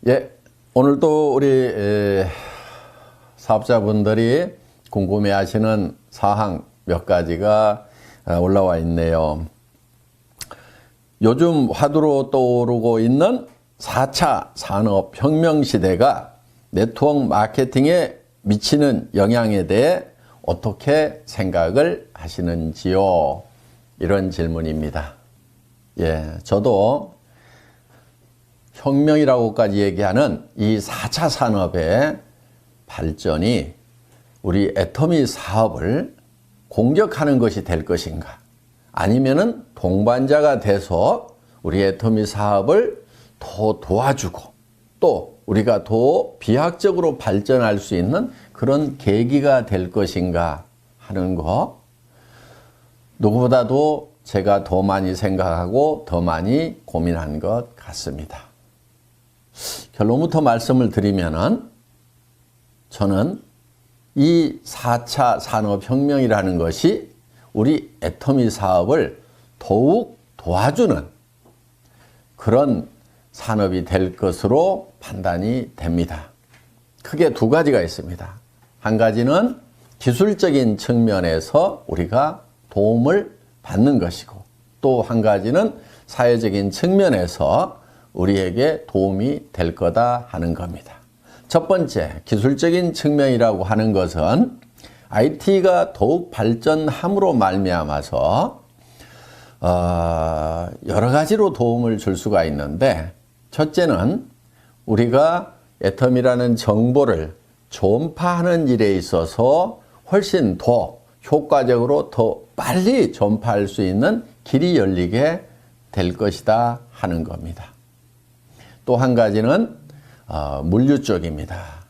예, 오늘도 우리 사업자분들이 궁금해하시는 사항 몇 가지가 올라와 있네요. 요즘 화두로 떠오르고 있는 4차 산업혁명 시대가 네트워크 마케팅에 미치는 영향에 대해 어떻게 생각을 하시는지요? 이런 질문입니다. 예, 저도 혁명이라고까지 얘기하는 이 4차 산업의 발전이 우리 애터미 사업을 공격하는 것이 될 것인가, 아니면은 동반자가 돼서 우리 애터미 사업을 더 도와주고 또 우리가 더 비약적으로 발전할 수 있는 그런 계기가 될 것인가 하는 거, 누구보다도 제가 더 많이 생각하고 더 많이 고민한 것 같습니다. 결론부터 말씀을 드리면은, 저는 이 4차 산업혁명이라는 것이 우리 애터미 사업을 더욱 도와주는 그런 산업이 될 것으로 판단이 됩니다. 크게 두 가지가 있습니다. 한 가지는 기술적인 측면에서 우리가 도움을 받는 것이고, 또 한 가지는 사회적인 측면에서 우리에게 도움이 될 거다 하는 겁니다. 첫 번째, 기술적인 측면이라고 하는 것은 IT가 더욱 발전함으로 말미암아서 여러 가지로 도움을 줄 수가 있는데, 첫째는 우리가 애터미라는 정보를 전파하는 일에 있어서 훨씬 더 효과적으로 더 빨리 전파할 수 있는 길이 열리게 될 것이다 하는 겁니다. 또 한 가지는 물류 쪽입니다.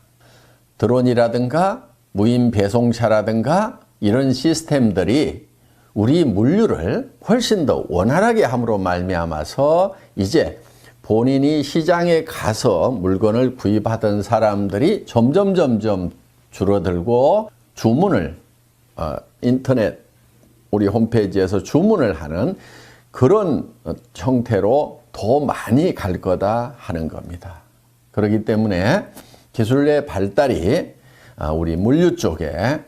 드론이라든가 무인 배송차라든가 이런 시스템들이 우리 물류를 훨씬 더 원활하게 함으로 말미암아서 이제 본인이 시장에 가서 물건을 구입하던 사람들이 점점 줄어들고, 주문을 인터넷 우리 홈페이지에서 주문을 하는 그런 형태로 더 많이 갈 거다 하는 겁니다. 그렇기 때문에 기술의 발달이 우리 물류 쪽에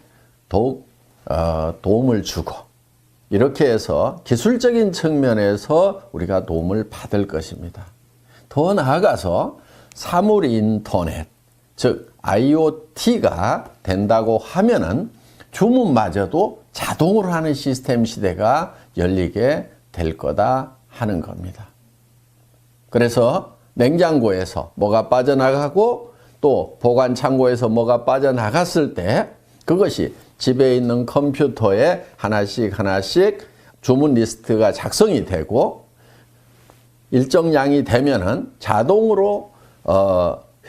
더욱 도움을 주고, 이렇게 해서 기술적인 측면에서 우리가 도움을 받을 것입니다. 더 나아가서 사물 인터넷, 즉 IoT가 된다고 하면은 주문마저도 자동으로 하는 시스템 시대가 열리게 될 거다 하는 겁니다. 그래서 냉장고에서 뭐가 빠져나가고 또 보관 창고에서 뭐가 빠져나갔을 때 그것이 집에 있는 컴퓨터에 하나씩 주문 리스트가 작성이 되고, 일정량이 되면은 자동으로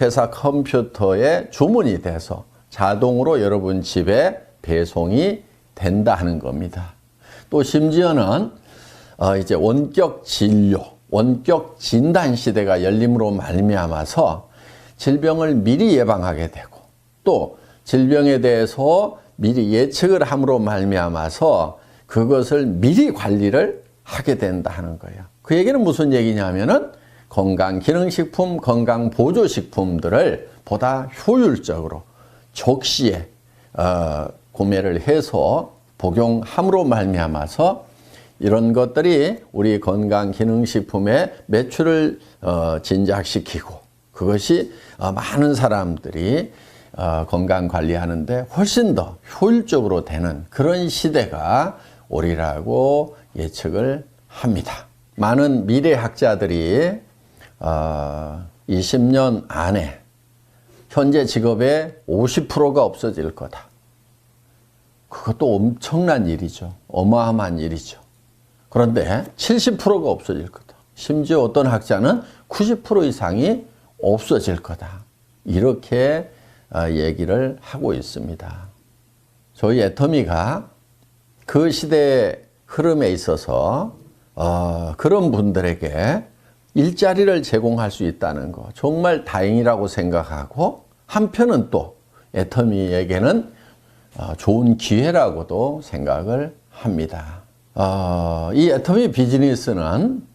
회사 컴퓨터에 주문이 돼서 자동으로 여러분 집에 배송이 된다 하는 겁니다. 또 심지어는 이제 원격 진료, 원격 진단 시대가 열림으로 말미암아서 질병을 미리 예방하게 되고, 또 질병에 대해서 미리 예측을 함으로 말미암아서 그것을 미리 관리를 하게 된다 하는 거예요. 그 얘기는 무슨 얘기냐면은 건강기능식품, 건강보조식품들을 보다 효율적으로 적시에 구매를 해서 복용함으로 말미암아서 이런 것들이 우리 건강기능식품의 매출을 진작시키고, 그것이 많은 사람들이 건강관리하는데 훨씬 더 효율적으로 되는 그런 시대가 오리라고 예측을 합니다. 많은 미래학자들이 20년 안에 현재 직업의 50%가 없어질 거다. 그것도 엄청난 일이죠. 어마어마한 일이죠. 그런데 70%가 없어질 거다. 심지어 어떤 학자는 90% 이상이 없어질 거다. 이렇게 얘기를 하고 있습니다. 저희 애터미가 그 시대의 흐름에 있어서 그런 분들에게 일자리를 제공할 수 있다는 거 정말 다행이라고 생각하고, 한편은 또 애터미에게는 좋은 기회라고도 생각을 합니다. 이 애터미 비즈니스는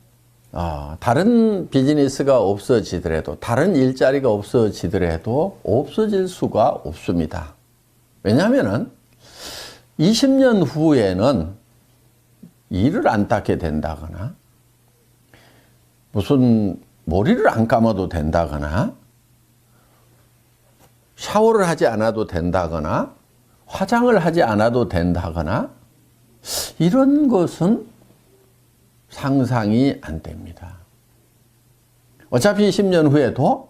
다른 비즈니스가 없어지더라도, 다른 일자리가 없어지더라도 없어질 수가 없습니다. 왜냐하면 20년 후에는 이를 안 닦게 된다거나, 무슨 머리를 안 감아도 된다거나, 샤워를 하지 않아도 된다거나, 화장을 하지 않아도 된다거나, 이런 것은 상상이 안 됩니다. 어차피 10년 후에도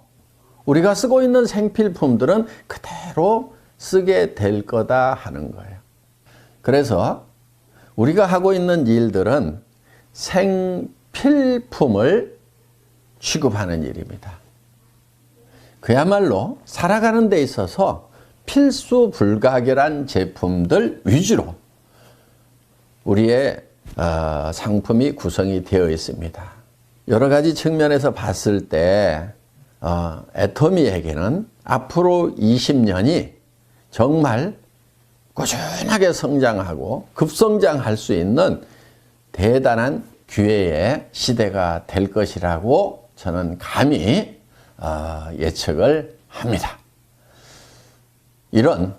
우리가 쓰고 있는 생필품들은 그대로 쓰게 될 거다 하는 거예요. 그래서 우리가 하고 있는 일들은 생필품을 취급하는 일입니다. 그야말로 살아가는 데 있어서 필수 불가결한 제품들 위주로 우리의 상품이 구성이 되어 있습니다. 여러 가지 측면에서 봤을 때 애터미에게는 앞으로 20년이 정말 꾸준하게 성장하고 급성장할 수 있는 대단한 기회의 시대가 될 것이라고 저는 감히 예측을 합니다. 이런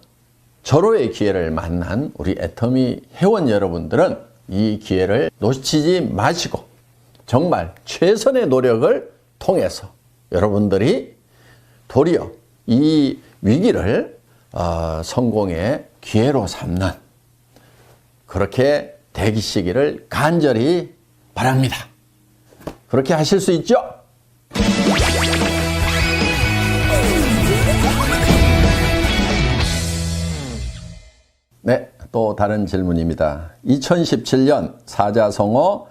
절호의 기회를 만난 우리 애터미 회원 여러분들은 이 기회를 놓치지 마시고 정말 최선의 노력을 통해서 여러분들이 도리어 이 위기를 성공의 기회로 삼는 그렇게 되시기를 간절히 바랍니다. 그렇게 하실 수 있죠? 네, 또 다른 질문입니다. 2017년 사자성어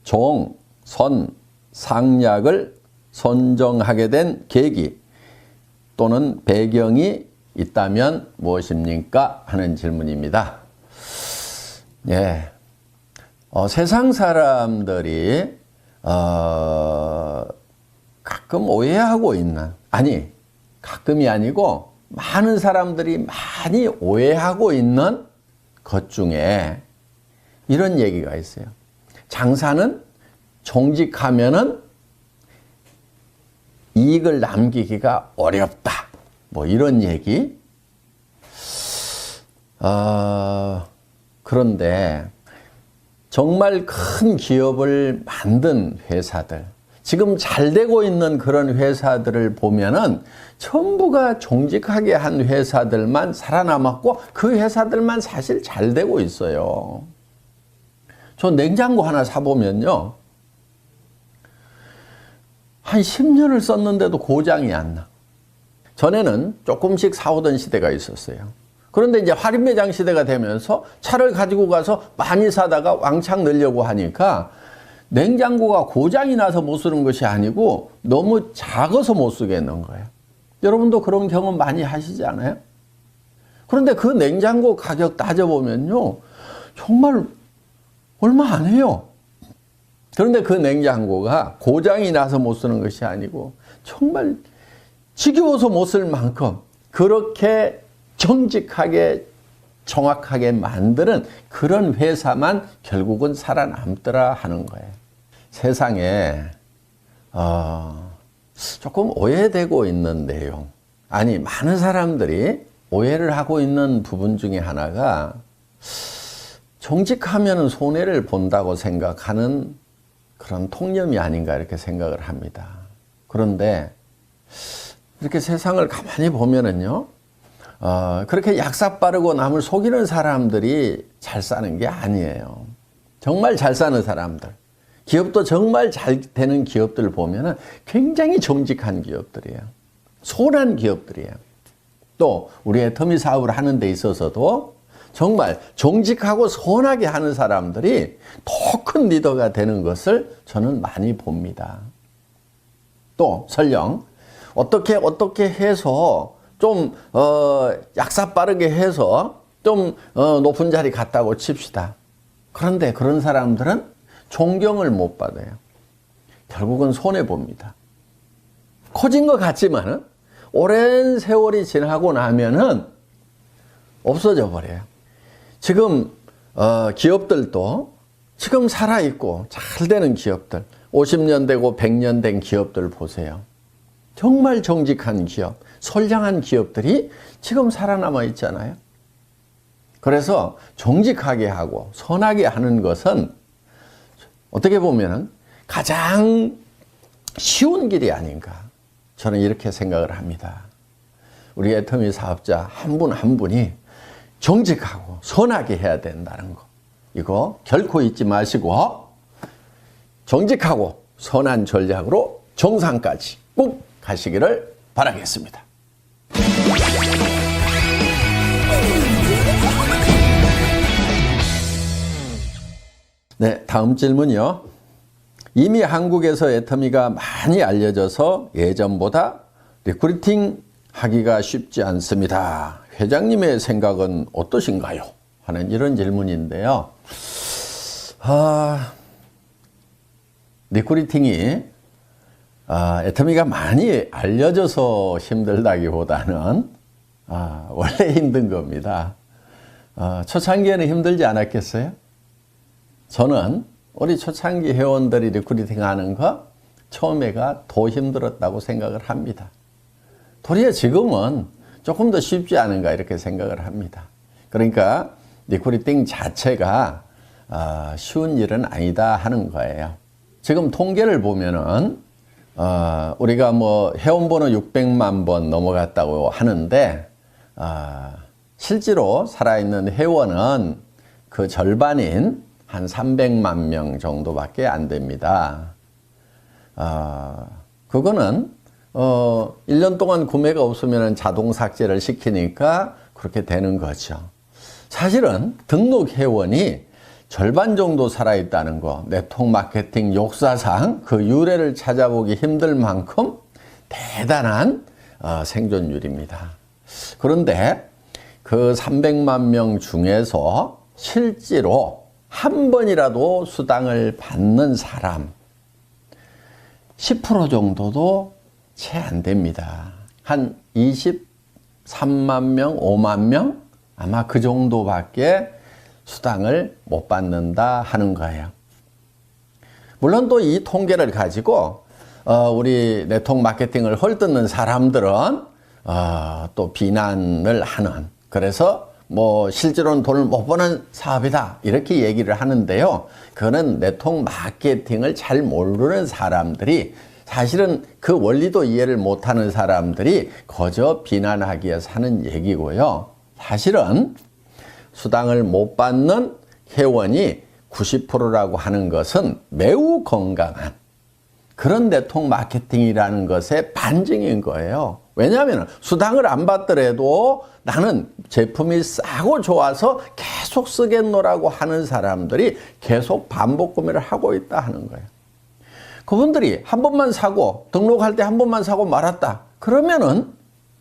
종, 선, 상약을 선정하게 된 계기 또는 배경이 있다면 무엇입니까? 하는 질문입니다. 예, 세상 사람들이 가끔 오해하고 있는, 아니 가끔이 아니고 많은 사람들이 많이 오해하고 있는 것 중에 이런 얘기가 있어요. 장사는 정직하면은 이익을 남기기가 어렵다. 뭐 이런 얘기. 그런데 정말 큰 기업을 만든 회사들, 지금 잘 되고 있는 그런 회사들을 보면은 전부가 정직하게 한 회사들만 살아남았고 그 회사들만 사실 잘 되고 있어요. 저 냉장고 하나 사보면요, 한 10년을 썼는데도 고장이 안 나. 전에는 조금씩 사오던 시대가 있었어요. 그런데 이제 할인매장 시대가 되면서 차를 가지고 가서 많이 사다가 왕창 넣으려고 하니까 냉장고가 고장이 나서 못 쓰는 것이 아니고 너무 작아서 못 쓰겠는 거예요. 여러분도 그런 경험 많이 하시지 않아요? 그런데 그 냉장고 가격 따져보면요, 정말 얼마 안 해요. 그런데 그 냉장고가 고장이 나서 못 쓰는 것이 아니고 정말 지겨워서 못 쓸 만큼 그렇게 정직하게 정확하게 만드는 그런 회사만 결국은 살아남더라 하는 거예요. 세상에 조금 오해되고 있는 내용, 아니 많은 사람들이 오해를 하고 있는 부분 중에 하나가 정직하면 손해를 본다고 생각하는 그런 통념이 아닌가 이렇게 생각을 합니다. 그런데 이렇게 세상을 가만히 보면은요, 그렇게 약삭 빠르고 남을 속이는 사람들이 잘 사는 게 아니에요. 정말 잘 사는 사람들, 기업도 정말 잘 되는 기업들을 보면은 굉장히 정직한 기업들이에요. 선한 기업들이에요. 또 우리 애터미 사업을 하는 데 있어서도 정말 정직하고 선하게 하는 사람들이 더 큰 리더가 되는 것을 저는 많이 봅니다. 또 설령 어떻게 해서 좀 약삭 빠르게 해서 좀 높은 자리 갔다고 칩시다. 그런데 그런 사람들은 존경을 못 받아요. 결국은 손해봅니다. 커진 것 같지만 오랜 세월이 지나고 나면은 없어져 버려요. 지금 기업들도 지금 살아있고 잘 되는 기업들, 50년 되고 100년 된 기업들 보세요. 정말 정직한 기업, 선량한 기업들이 지금 살아남아 있잖아요. 그래서 정직하게 하고 선하게 하는 것은 어떻게 보면 가장 쉬운 길이 아닌가. 저는 이렇게 생각을 합니다. 우리 애터미 사업자 한 분 한 분이 정직하고 선하게 해야 된다는 거. 이거 결코 잊지 마시고 정직하고 선한 전략으로 정상까지 꼭 가시기를 바라겠습니다. 네, 다음 질문이요. 이미 한국에서 애터미가 많이 알려져서 예전보다 리크루팅 하기가 쉽지 않습니다. 회장님의 생각은 어떠신가요? 하는 이런 질문인데요. 리크루팅이 애터미가 많이 알려져서 힘들다기보다는 원래 힘든 겁니다. 초창기에는 힘들지 않았겠어요? 저는 우리 초창기 회원들이 리크루팅 하는 거 처음에가 더 힘들었다고 생각을 합니다. 도리어 지금은 조금 더 쉽지 않은가 이렇게 생각을 합니다. 그러니까 리크루팅 자체가 쉬운 일은 아니다 하는 거예요. 지금 통계를 보면은 우리가 뭐 회원번호 600만 번 넘어갔다고 하는데 실제로 살아있는 회원은 그 절반인 한 300만 명 정도밖에 안 됩니다. 그거는 1년 동안 구매가 없으면 자동 삭제를 시키니까 그렇게 되는 거죠. 사실은 등록 회원이 절반 정도 살아있다는 거, 네트워크 마케팅 역사상 그 유래를 찾아보기 힘들 만큼 대단한 생존율입니다. 그런데 그 300만 명 중에서 실제로 한 번이라도 수당을 받는 사람 10% 정도도 채 안 됩니다. 한 23만 명, 5만 명? 아마 그 정도밖에 수당을 못 받는다 하는 거예요. 물론 또 이 통계를 가지고 우리 네트워크 마케팅을 헐뜯는 사람들은 또 비난을 하는, 그래서 뭐 실제로는 돈을 못 버는 사업이다 이렇게 얘기를 하는데요. 그거는 네트워크 마케팅을 잘 모르는 사람들이, 사실은 그 원리도 이해를 못하는 사람들이 거저 비난하기 위해서 하는 얘기고요. 사실은 수당을 못 받는 회원이 90%라고 하는 것은 매우 건강한 그런 네트워크 마케팅이라는 것의 반증인 거예요. 왜냐하면 수당을 안 받더라도 나는 제품이 싸고 좋아서 계속 쓰겠노라고 하는 사람들이 계속 반복 구매를 하고 있다 하는 거예요. 그분들이 한 번만 사고 등록할 때 한 번만 사고 말았다. 그러면은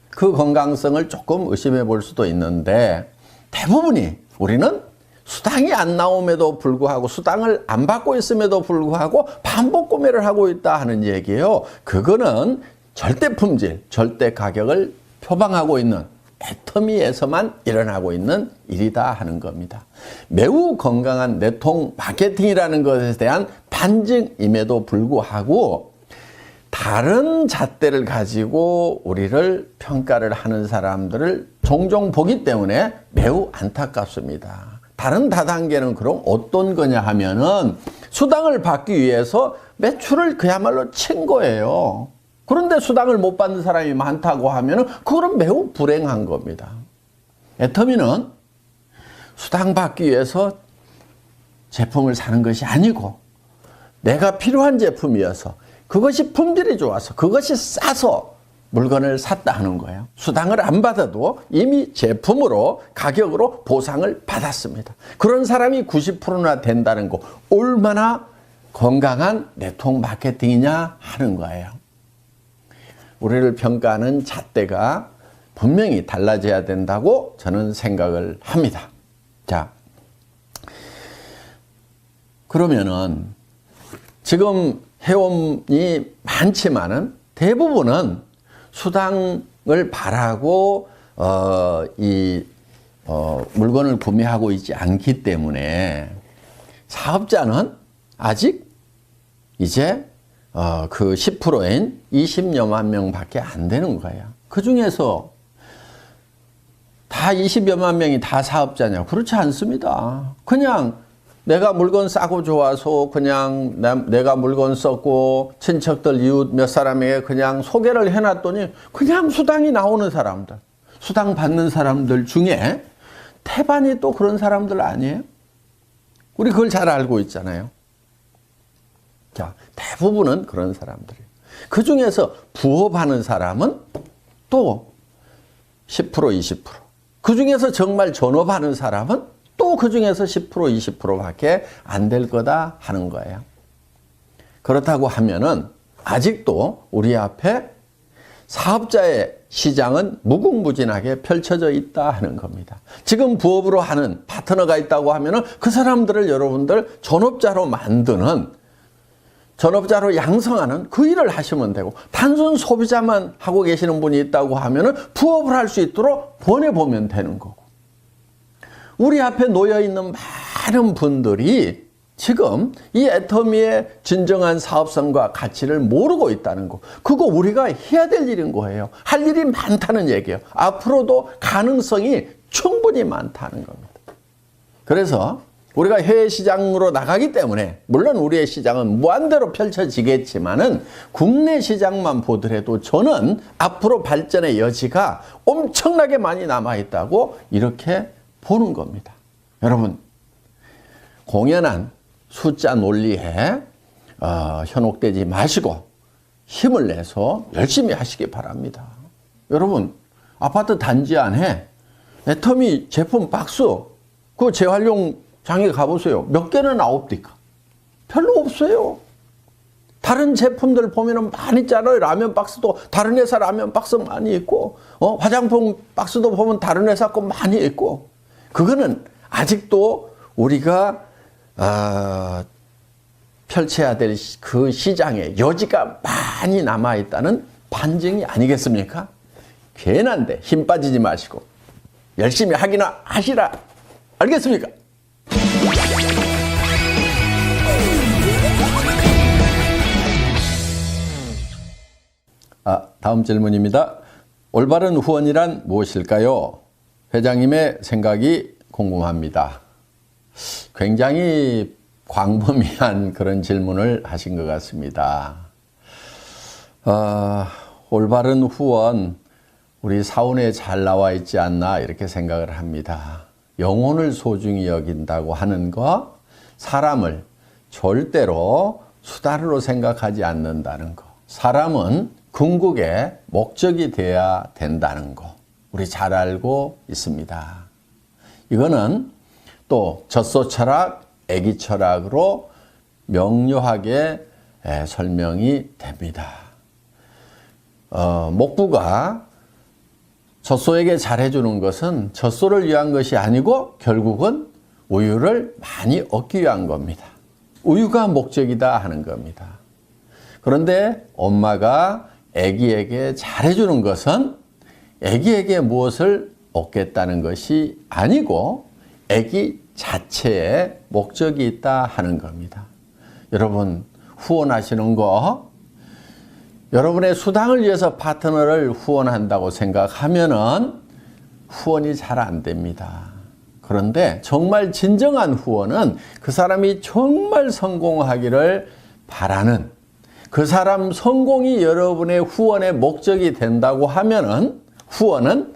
그 건강성을 조금 의심해 볼 수도 있는데, 대부분이 우리는 수당이 안 나옴에도 불구하고 수당을 안 받고 있음에도 불구하고 반복 구매를 하고 있다 하는 얘기예요. 그거는 절대 품질, 절대 가격을 표방하고 있는 애터미에서만 일어나고 있는 일이다 하는 겁니다. 매우 건강한 네트워크 마케팅이라는 것에 대한 반증임에도 불구하고 다른 잣대를 가지고 우리를 평가를 하는 사람들을 종종 보기 때문에 매우 안타깝습니다. 다른 다단계는 그럼 어떤 거냐 하면은 수당을 받기 위해서 매출을 그야말로 친 거예요. 그런데 수당을 못 받는 사람이 많다고 하면은 그거는 매우 불행한 겁니다. 애터미는 수당 받기 위해서 제품을 사는 것이 아니고 내가 필요한 제품이어서, 그것이 품질이 좋아서, 그것이 싸서 물건을 샀다 하는 거예요. 수당을 안 받아도 이미 제품으로, 가격으로 보상을 받았습니다. 그런 사람이 90%나 된다는 거, 얼마나 건강한 네트워크 마케팅이냐 하는 거예요. 우리를 평가하는 잣대가 분명히 달라져야 된다고 저는 생각을 합니다. 자, 그러면은 지금 회원이 많지만은 대부분은 수당을 바라고 물건을 구매하고 있지 않기 때문에 사업자는 아직 이제 그 10%인 20여만 명밖에 안 되는 거예요. 그 중에서 다 20여만 명이 다 사업자냐? 그렇지 않습니다. 그냥 내가 물건 싸고 좋아서 그냥 내가 물건 썼고 친척들 이웃 몇 사람에게 그냥 소개를 해놨더니 그냥 수당이 나오는 사람들, 수당 받는 사람들 중에 태반이 또 그런 사람들 아니에요? 우리 그걸 잘 알고 있잖아요. 자, 대부분은 그런 사람들이에요. 그 중에서 부업하는 사람은 또 10%, 20%. 그 중에서 정말 전업하는 사람은 또 그 중에서 10%, 20%밖에 안 될 거다 하는 거예요. 그렇다고 하면은 아직도 우리 앞에 사업자의 시장은 무궁무진하게 펼쳐져 있다 하는 겁니다. 지금 부업으로 하는 파트너가 있다고 하면은 그 사람들을 여러분들 전업자로 만드는, 전업자로 양성하는 그 일을 하시면 되고, 단순 소비자만 하고 계시는 분이 있다고 하면은 부업을 할 수 있도록 보내보면 되는 거고. 우리 앞에 놓여 있는 많은 분들이 지금 이 애터미의 진정한 사업성과 가치를 모르고 있다는 거. 그거 우리가 해야 될 일인 거예요. 할 일이 많다는 얘기예요. 앞으로도 가능성이 충분히 많다는 겁니다. 그래서 우리가 해외 시장으로 나가기 때문에 물론 우리의 시장은 무한대로 펼쳐지겠지만은 국내 시장만 보더라도 저는 앞으로 발전의 여지가 엄청나게 많이 남아있다고 이렇게 보는 겁니다. 여러분, 공연한 숫자 논리에 현혹되지 마시고 힘을 내서 열심히 하시기 바랍니다. 여러분, 아파트 단지 안에 애터미 제품 박스 그 재활용장에 가보세요. 몇 개는 나옵니까? 별로 없어요. 다른 제품들 보면 많이 있잖아요. 라면 박스도 다른 회사 라면 박스 많이 있고, 화장품 박스도 보면 다른 회사 거 많이 있고. 그거는 아직도 우리가 펼쳐야 될 그 시장에 여지가 많이 남아있다는 반증이 아니겠습니까? 괜한데 힘 빠지지 마시고 열심히 하기나 하시라. 알겠습니까? 다음 질문입니다. 올바른 후원이란 무엇일까요? 회장님의 생각이 궁금합니다. 굉장히 광범위한 그런 질문을 하신 것 같습니다. 올바른 후원, 우리 사원에 잘 나와 있지 않나 이렇게 생각을 합니다. 영혼을 소중히 여긴다고 하는 거, 사람을 절대로 수단으로 생각하지 않는다는 거, 사람은 궁극의 목적이 되어야 된다는 거, 우리 잘 알고 있습니다. 이거는 또 젖소 철학, 애기 철학으로 명료하게 설명이 됩니다. 목부가 젖소에게 잘해주는 것은 젖소를 위한 것이 아니고 결국은 우유를 많이 얻기 위한 겁니다. 우유가 목적이다 하는 겁니다. 그런데 엄마가 애기에게 잘해주는 것은 애기에게 무엇을 얻겠다는 것이 아니고 애기 자체에 목적이 있다 하는 겁니다. 여러분, 후원하시는 거, 여러분의 수당을 위해서 파트너를 후원한다고 생각하면은 후원이 잘 안 됩니다. 그런데 정말 진정한 후원은 그 사람이 정말 성공하기를 바라는, 그 사람 성공이 여러분의 후원의 목적이 된다고 하면은 후원은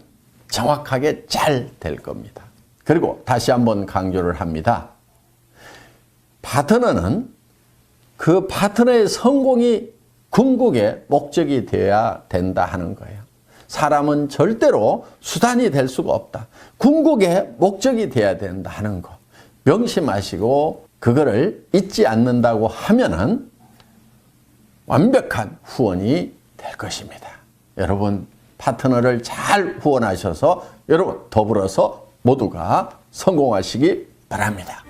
정확하게 잘 될 겁니다. 그리고 다시 한번 강조를 합니다. 파트너는 그 파트너의 성공이 궁극의 목적이 되어야 된다 하는 거예요. 사람은 절대로 수단이 될 수가 없다. 궁극의 목적이 되어야 된다 하는 거. 명심하시고 그거를 잊지 않는다고 하면은 완벽한 후원이 될 것입니다. 여러분, 파트너를 잘 후원하셔서 여러분 더불어서 모두가 성공하시기 바랍니다.